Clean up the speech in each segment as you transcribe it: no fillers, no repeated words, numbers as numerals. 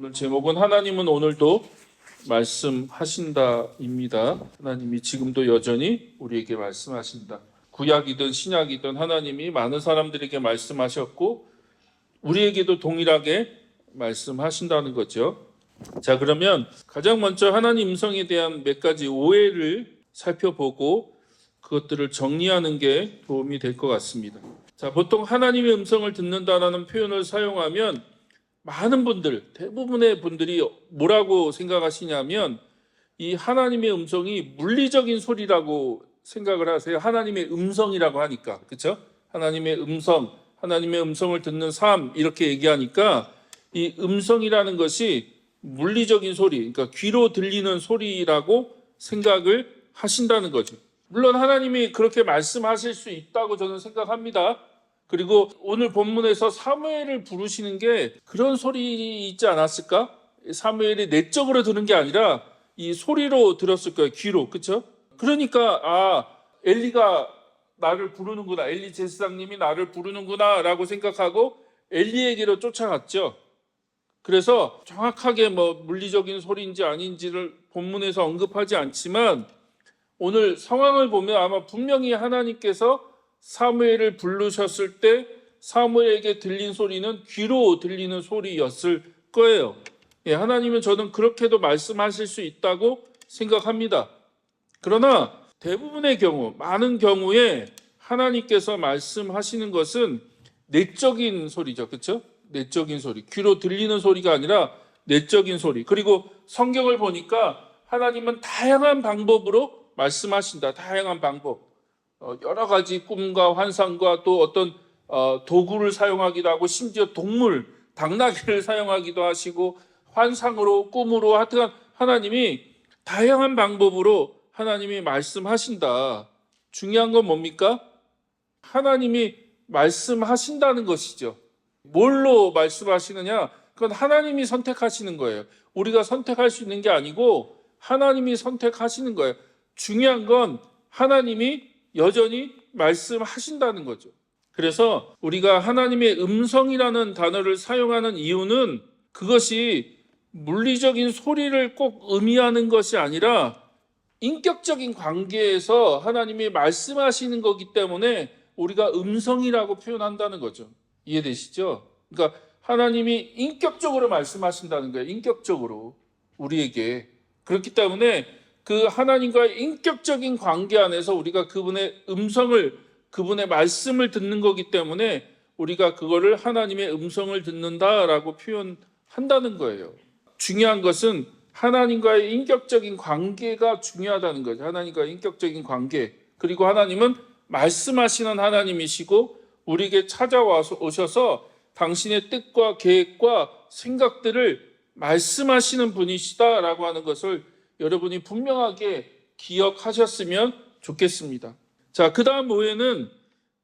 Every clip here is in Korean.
오늘 제목은 하나님은 오늘도 말씀하신다입니다. 하나님이 지금도 여전히 우리에게 말씀하신다. 구약이든 신약이든 하나님이 많은 사람들에게 말씀하셨고 우리에게도 동일하게 말씀하신다는 거죠. 자, 그러면 가장 먼저 하나님 음성에 대한 몇 가지 오해를 살펴보고 그것들을 정리하는 게 도움이 될 것 같습니다. 자, 보통 하나님의 음성을 듣는다라는 표현을 사용하면 많은 분들, 대부분의 분들이 뭐라고 생각하시냐면 이 하나님의 음성이 물리적인 소리라고 생각을 하세요. 하나님의 음성이라고 하니까, 그렇죠? 하나님의 음성을 듣는 삶 이렇게 얘기하니까 이 음성이라는 것이 물리적인 소리, 그러니까 귀로 들리는 소리라고 생각을 하신다는 거죠. 물론 하나님이 그렇게 말씀하실 수 있다고 저는 생각합니다. 그리고 오늘 본문에서 사무엘을 부르시는 게 그런 소리 있지 않았을까? 사무엘이 내적으로 들은 게 아니라 이 소리로 들었을 거예요. 귀로, 그렇죠? 그러니까 엘리가 나를 부르는구나, 엘리 제사장님이 나를 부르는구나 라고 생각하고 엘리에게로 쫓아갔죠. 그래서 정확하게 물리적인 소리인지 아닌지를 본문에서 언급하지 않지만 오늘 상황을 보면 아마 분명히 하나님께서 사무엘을 부르셨을 때 사무엘에게 들린 소리는 귀로 들리는 소리였을 거예요. 하나님은 저는 그렇게도 말씀하실 수 있다고 생각합니다. 그러나 대부분의 경우, 많은 경우에 하나님께서 말씀하시는 것은 내적인 소리죠. 그렇죠? 내적인 소리. 귀로 들리는 소리가 아니라 내적인 소리. 그리고 성경을 보니까 하나님은 다양한 방법으로 말씀하신다. 다양한 방법. 여러 가지 꿈과 환상과 또 어떤 도구를 사용하기도 하고 심지어 동물, 당나귀를 사용하기도 하시고 환상으로, 꿈으로 하여튼 하나님이 다양한 방법으로 하나님이 말씀하신다. 중요한 건 뭡니까? 하나님이 말씀하신다는 것이죠. 뭘로 말씀하시느냐? 그건 하나님이 선택하시는 거예요. 우리가 선택할 수 있는 게 아니고 하나님이 선택하시는 거예요. 중요한 건 하나님이 여전히 말씀하신다는 거죠. 그래서 우리가 하나님의 음성이라는 단어를 사용하는 이유는 그것이 물리적인 소리를 꼭 의미하는 것이 아니라 인격적인 관계에서 하나님이 말씀하시는 거기 때문에 우리가 음성이라고 표현한다는 거죠. 이해되시죠? 그러니까 하나님이 인격적으로 말씀하신다는 거예요. 인격적으로 우리에게. 그렇기 때문에 그 하나님과의 인격적인 관계 안에서 우리가 그분의 음성을, 그분의 말씀을 듣는 거기 때문에 우리가 그거를 하나님의 음성을 듣는다라고 표현한다는 거예요. 중요한 것은 하나님과의 인격적인 관계가 중요하다는 거죠. 하나님과의 인격적인 관계. 그리고 하나님은 말씀하시는 하나님이시고 우리에게 찾아오셔서 당신의 뜻과 계획과 생각들을 말씀하시는 분이시다라고 하는 것을 여러분이 분명하게 기억하셨으면 좋겠습니다. 자, 그 다음 오해는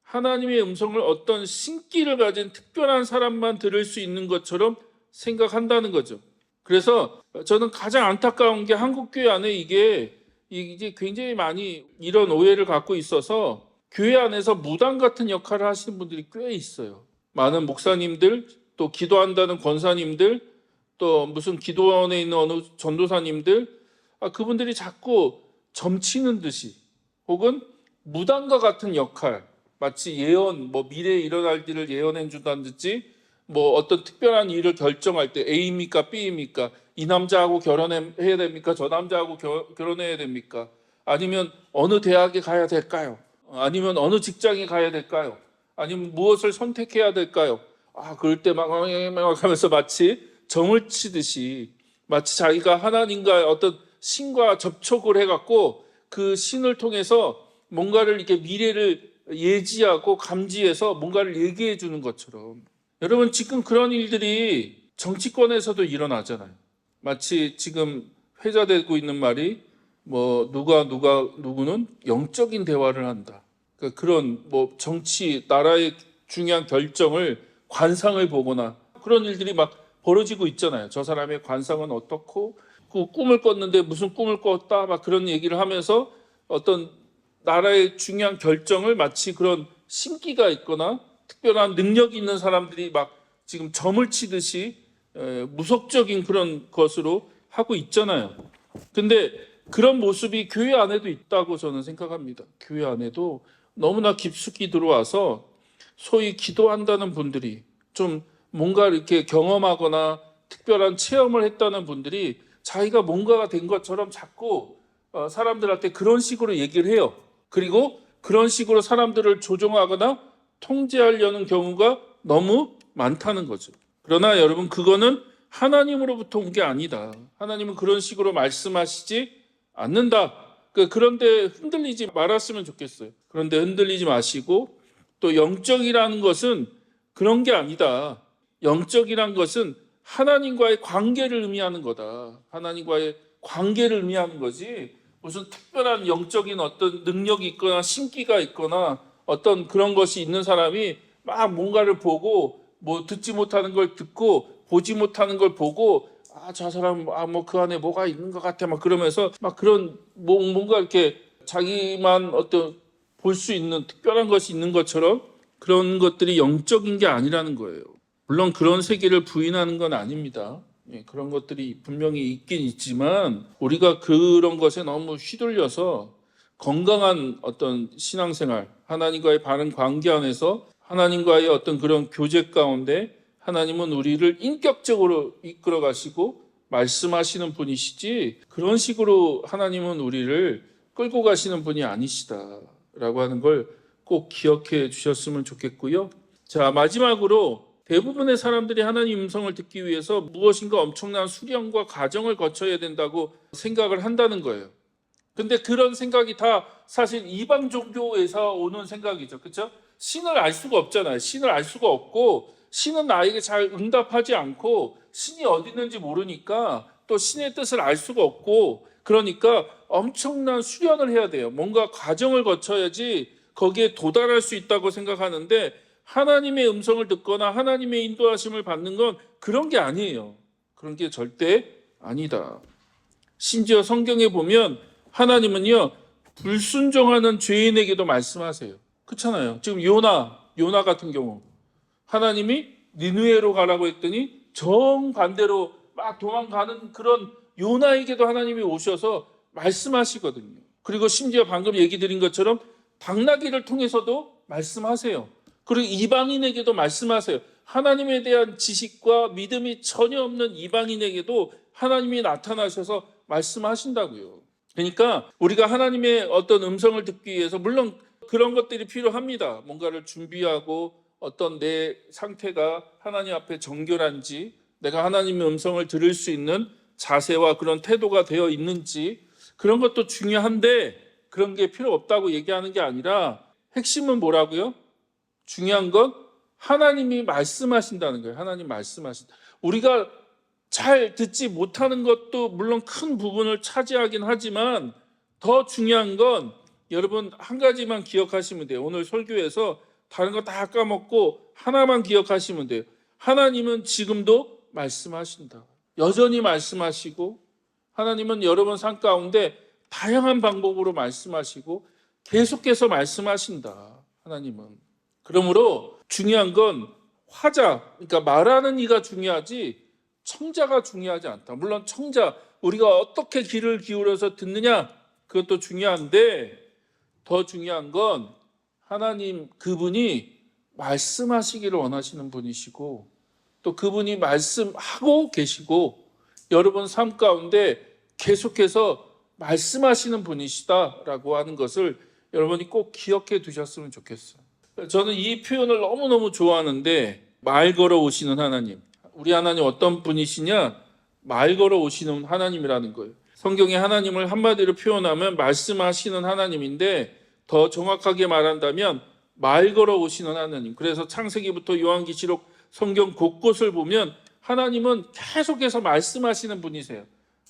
하나님의 음성을 어떤 신기를 가진 특별한 사람만 들을 수 있는 것처럼 생각한다는 거죠. 그래서 저는 가장 안타까운 게 한국교회 안에 이게 굉장히 많이 이런 오해를 갖고 있어서 교회 안에서 무당 같은 역할을 하시는 분들이 꽤 있어요. 많은 목사님들, 또 기도한다는 권사님들, 또 무슨 기도원에 있는 어느 전도사님들, 그분들이 자꾸 점치는 듯이 혹은 무당과 같은 역할, 마치 예언, 미래에 일어날 일을 예언해 준다는 듯이 어떤 특별한 일을 결정할 때 A입니까 B입니까? 이 남자하고 결혼해야 됩니까? 저 남자하고 결혼해야 됩니까? 아니면 어느 대학에 가야 될까요? 아니면 어느 직장에 가야 될까요? 아니면 무엇을 선택해야 될까요? 그럴 때 막 하면서 마치 점을 치듯이 마치 자기가 하나님과의 어떤 신과 접촉을 해갖고 그 신을 통해서 뭔가를 이렇게 미래를 예지하고 감지해서 뭔가를 얘기해 주는 것처럼 여러분 지금 그런 일들이 정치권에서도 일어나잖아요. 마치 지금 회자되고 있는 말이 누구는 영적인 대화를 한다. 그러니까 그런 정치, 나라의 중요한 결정을 관상을 보거나 그런 일들이 막 벌어지고 있잖아요. 저 사람의 관상은 어떻고 그 꿈을 꿨는데 무슨 꿈을 꿨다 막 그런 얘기를 하면서 어떤 나라의 중요한 결정을 마치 그런 신기가 있거나 특별한 능력이 있는 사람들이 막 지금 점을 치듯이 무속적인 그런 것으로 하고 있잖아요. 근데 그런 모습이 교회 안에도 있다고 저는 생각합니다. 교회 안에도 너무나 깊숙이 들어와서 소위 기도한다는 분들이, 좀 뭔가 이렇게 경험하거나 특별한 체험을 했다는 분들이 자기가 뭔가가 된 것처럼 자꾸 사람들한테 그런 식으로 얘기를 해요. 그리고 그런 식으로 사람들을 조종하거나 통제하려는 경우가 너무 많다는 거죠. 그러나 여러분, 그거는 하나님으로부터 온 게 아니다. 하나님은 그런 식으로 말씀하시지 않는다. 그런데 흔들리지 말았으면 좋겠어요. 그런데 흔들리지 마시고, 또 영적이라는 것은 그런 게 아니다. 영적이란 것은 하나님과의 관계를 의미하는 거다. 하나님과의 관계를 의미하는 거지, 무슨 특별한 영적인 어떤 능력이 있거나 신기가 있거나 어떤 그런 것이 있는 사람이 막 뭔가를 보고, 뭐 듣지 못하는 걸 듣고 보지 못하는 걸 보고, 저 사람 뭐 그 안에 뭐가 있는 것 같아 막 그러면서 막 그런 뭔가 이렇게 자기만 어떤 볼 수 있는 특별한 것이 있는 것처럼, 그런 것들이 영적인 게 아니라는 거예요. 물론 그런 세계를 부인하는 건 아닙니다. 그런 것들이 분명히 있긴 있지만, 우리가 그런 것에 너무 휘둘려서 건강한 어떤 신앙생활, 하나님과의 바른 관계 안에서 하나님과의 어떤 그런 교제 가운데 하나님은 우리를 인격적으로 이끌어 가시고 말씀하시는 분이시지, 그런 식으로 하나님은 우리를 끌고 가시는 분이 아니시다라고 하는 걸 꼭 기억해 주셨으면 좋겠고요. 자, 마지막으로 대부분의 사람들이 하나님 음성을 듣기 위해서 무엇인가 엄청난 수련과 과정을 거쳐야 된다고 생각을 한다는 거예요. 근데 그런 생각이 다 사실 이방 종교에서 오는 생각이죠. 그렇죠? 신을 알 수가 없잖아요. 신을 알 수가 없고, 신은 나에게 잘 응답하지 않고, 신이 어디 있는지 모르니까 또 신의 뜻을 알 수가 없고, 그러니까 엄청난 수련을 해야 돼요. 뭔가 과정을 거쳐야지 거기에 도달할 수 있다고 생각하는데, 하나님의 음성을 듣거나 하나님의 인도하심을 받는 건 그런 게 아니에요. 그런 게 절대 아니다. 심지어 성경에 보면 하나님은요, 불순종하는 죄인에게도 말씀하세요. 그렇잖아요. 지금 요나 같은 경우 하나님이 니느웨로 가라고 했더니 정반대로 막 도망가는 그런 요나에게도 하나님이 오셔서 말씀하시거든요. 그리고 심지어 방금 얘기 드린 것처럼 당나귀를 통해서도 말씀하세요. 그리고 이방인에게도 말씀하세요. 하나님에 대한 지식과 믿음이 전혀 없는 이방인에게도 하나님이 나타나셔서 말씀하신다고요. 그러니까 우리가 하나님의 어떤 음성을 듣기 위해서 물론 그런 것들이 필요합니다. 뭔가를 준비하고, 어떤 내 상태가 하나님 앞에 정결한지, 내가 하나님의 음성을 들을 수 있는 자세와 그런 태도가 되어 있는지, 그런 것도 중요한데, 그런 게 필요 없다고 얘기하는 게 아니라, 핵심은 뭐라고요? 중요한 건 하나님이 말씀하신다는 거예요. 하나님 말씀하신다. 우리가 잘 듣지 못하는 것도 물론 큰 부분을 차지하긴 하지만, 더 중요한 건 여러분 한 가지만 기억하시면 돼요. 오늘 설교에서 다른 거 다 까먹고 하나만 기억하시면 돼요. 하나님은 지금도 말씀하신다. 여전히 말씀하시고, 하나님은 여러분 삶 가운데 다양한 방법으로 말씀하시고 계속해서 말씀하신다. 하나님은. 그러므로 중요한 건 화자, 그러니까 말하는 이가 중요하지 청자가 중요하지 않다. 물론 청자, 우리가 어떻게 귀를 기울여서 듣느냐, 그것도 중요한데, 더 중요한 건 하나님 그분이 말씀하시기를 원하시는 분이시고, 또 그분이 말씀하고 계시고 여러분 삶 가운데 계속해서 말씀하시는 분이시다라고 하는 것을 여러분이 꼭 기억해 두셨으면 좋겠어요. 저는 이 표현을 너무너무 좋아하는데, 말 걸어 오시는 하나님. 우리 하나님 어떤 분이시냐? 말 걸어 오시는 하나님이라는 거예요. 성경에 하나님을 한마디로 표현하면 말씀하시는 하나님인데, 더 정확하게 말한다면 말 걸어 오시는 하나님. 그래서 창세기부터 요한계시록 성경 곳곳을 보면 하나님은 계속해서 말씀하시는 분이세요.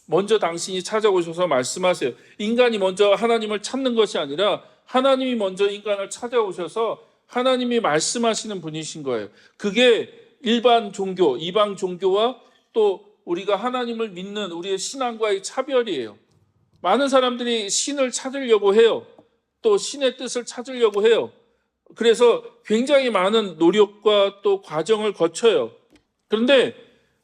먼저 당신이 찾아오셔서 말씀하세요. 인간이 먼저 하나님을 찾는 것이 아니라 하나님이 먼저 인간을 찾아오셔서 하나님이 말씀하시는 분이신 거예요. 그게 일반 종교, 이방 종교와 또 우리가 하나님을 믿는 우리의 신앙과의 차별이에요. 많은 사람들이 신을 찾으려고 해요. 또 신의 뜻을 찾으려고 해요. 그래서 굉장히 많은 노력과 또 과정을 거쳐요. 그런데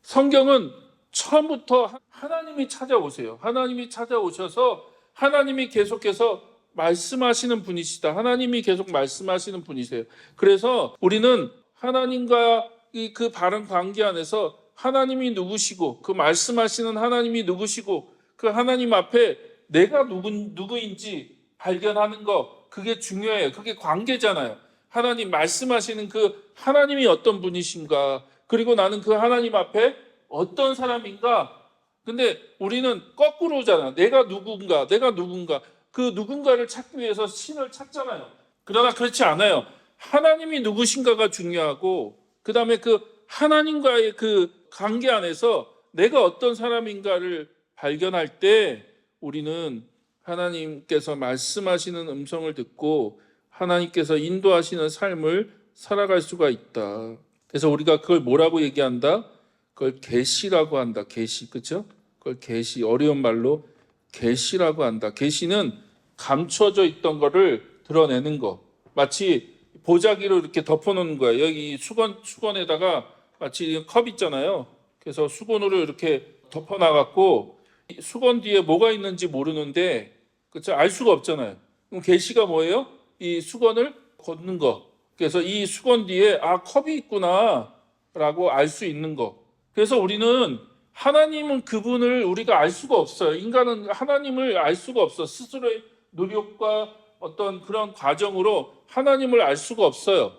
성경은 처음부터 하나님이 찾아오세요. 하나님이 찾아오셔서 하나님이 계속해서 말씀하시는 분이시다. 하나님이 계속 말씀하시는 분이세요. 그래서 우리는 하나님과 그 바른 관계 안에서 하나님이 누구시고 그 말씀하시는 하나님이 누구시고 그 하나님 앞에 내가 누구인지 발견하는 거, 그게 중요해요. 그게 관계잖아요. 하나님 말씀하시는 그 하나님이 어떤 분이신가, 그리고 나는 그 하나님 앞에 어떤 사람인가. 근데 우리는 거꾸로잖아. 내가 누군가 그 누군가를 찾기 위해서 신을 찾잖아요. 그러나 그렇지 않아요. 하나님이 누구신가가 중요하고, 그 다음에 그 하나님과의 그 관계 안에서 내가 어떤 사람인가를 발견할 때 우리는 하나님께서 말씀하시는 음성을 듣고 하나님께서 인도하시는 삶을 살아갈 수가 있다. 그래서 우리가 그걸 뭐라고 얘기한다? 그걸 계시라고 한다. 계시, 그렇죠? 그걸 계시, 어려운 말로 계시라고 한다. 계시는 감춰져 있던 거를 드러내는 거. 마치 보자기로 이렇게 덮어놓는 거예요. 여기 수건에다가 마치 컵 있잖아요. 그래서 수건으로 이렇게 덮어놔갖고 수건 뒤에 뭐가 있는지 모르는데, 그렇죠? 알 수가 없잖아요. 그럼 계시가 뭐예요? 이 수건을 걷는 거. 그래서 이 수건 뒤에 컵이 있구나라고 알 수 있는 거. 그래서 우리는 하나님은 그분을 우리가 알 수가 없어요. 인간은 하나님을 알 수가 없어. 스스로의 노력과 어떤 그런 과정으로 하나님을 알 수가 없어요.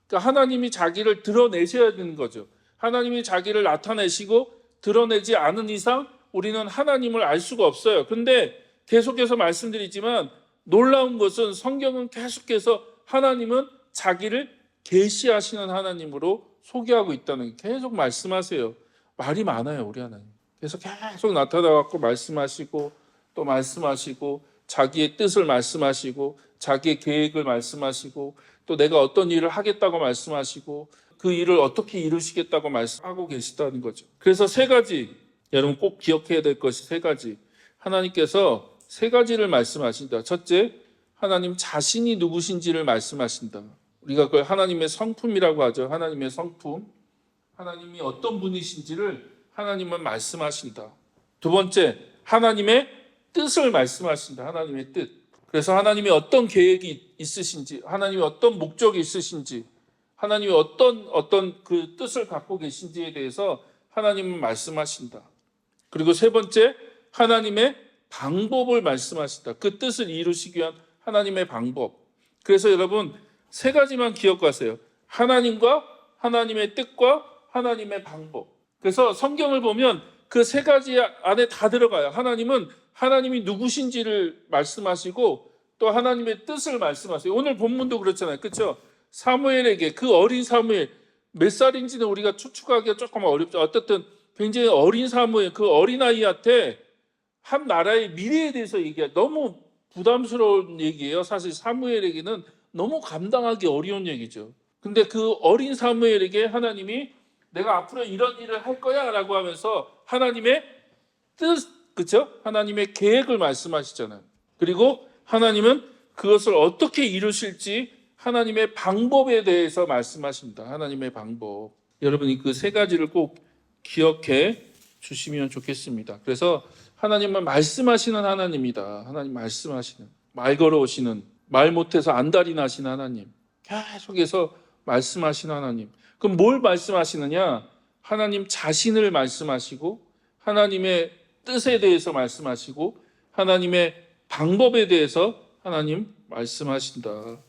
그러니까 하나님이 자기를 드러내셔야 되는 거죠. 하나님이 자기를 나타내시고 드러내지 않은 이상 우리는 하나님을 알 수가 없어요. 그런데 계속해서 말씀드리지만 놀라운 것은 성경은 계속해서 하나님은 자기를 계시하시는 하나님으로 소개하고 있다는 게 계속 말씀하세요. 말이 많아요, 우리 하나님. 그래서 계속 나타나갖고 말씀하시고 또 말씀하시고 자기의 뜻을 말씀하시고 자기의 계획을 말씀하시고 또 내가 어떤 일을 하겠다고 말씀하시고 그 일을 어떻게 이루시겠다고 말씀하고 계시다는 거죠. 그래서 세 가지, 여러분 꼭 기억해야 될 것이 세 가지. 하나님께서 세 가지를 말씀하신다. 첫째, 하나님 자신이 누구신지를 말씀하신다. 우리가 그걸 하나님의 성품이라고 하죠. 하나님의 성품. 하나님이 어떤 분이신지를 하나님은 말씀하신다. 두 번째, 하나님의 뜻을 말씀하신다. 하나님의 뜻. 그래서 하나님이 어떤 계획이 있으신지, 하나님이 어떤 목적이 있으신지, 하나님이 어떤 그 뜻을 갖고 계신지에 대해서 하나님은 말씀하신다. 그리고 세 번째, 하나님의 방법을 말씀하신다. 그 뜻을 이루시기 위한 하나님의 방법. 그래서 여러분 세 가지만 기억하세요. 하나님과 하나님의 뜻과 하나님의 방법. 그래서 성경을 보면 그 세 가지 안에 다 들어가요. 하나님은 하나님이 누구신지를 말씀하시고 또 하나님의 뜻을 말씀하세요. 오늘 본문도 그렇잖아요. 그렇죠? 사무엘에게, 그 어린 사무엘, 몇 살인지는 우리가 추측하기가 조금 어렵죠. 어쨌든 굉장히 어린 사무엘, 그 어린아이한테 한 나라의 미래에 대해서 얘기해요. 너무 부담스러운 얘기예요. 사실 사무엘에게는 너무 감당하기 어려운 얘기죠. 근데 그 어린 사무엘에게 하나님이 내가 앞으로 이런 일을 할 거야 라고 하면서 하나님의 뜻, 그렇죠? 하나님의 계획을 말씀하시잖아요. 그리고 하나님은 그것을 어떻게 이루실지 하나님의 방법에 대해서 말씀하십니다. 하나님의 방법. 여러분이 그 세 가지를 꼭 기억해 주시면 좋겠습니다. 그래서 하나님은 말씀하시는 하나님이다. 하나님 말씀하시는, 말 걸어오시는, 말 못해서 안달이 나시는 하나님, 계속해서 말씀하시는 하나님. 그럼 뭘 말씀하시느냐? 하나님 자신을 말씀하시고 하나님의 뜻에 대해서 말씀하시고 하나님의 방법에 대해서 하나님 말씀하신다.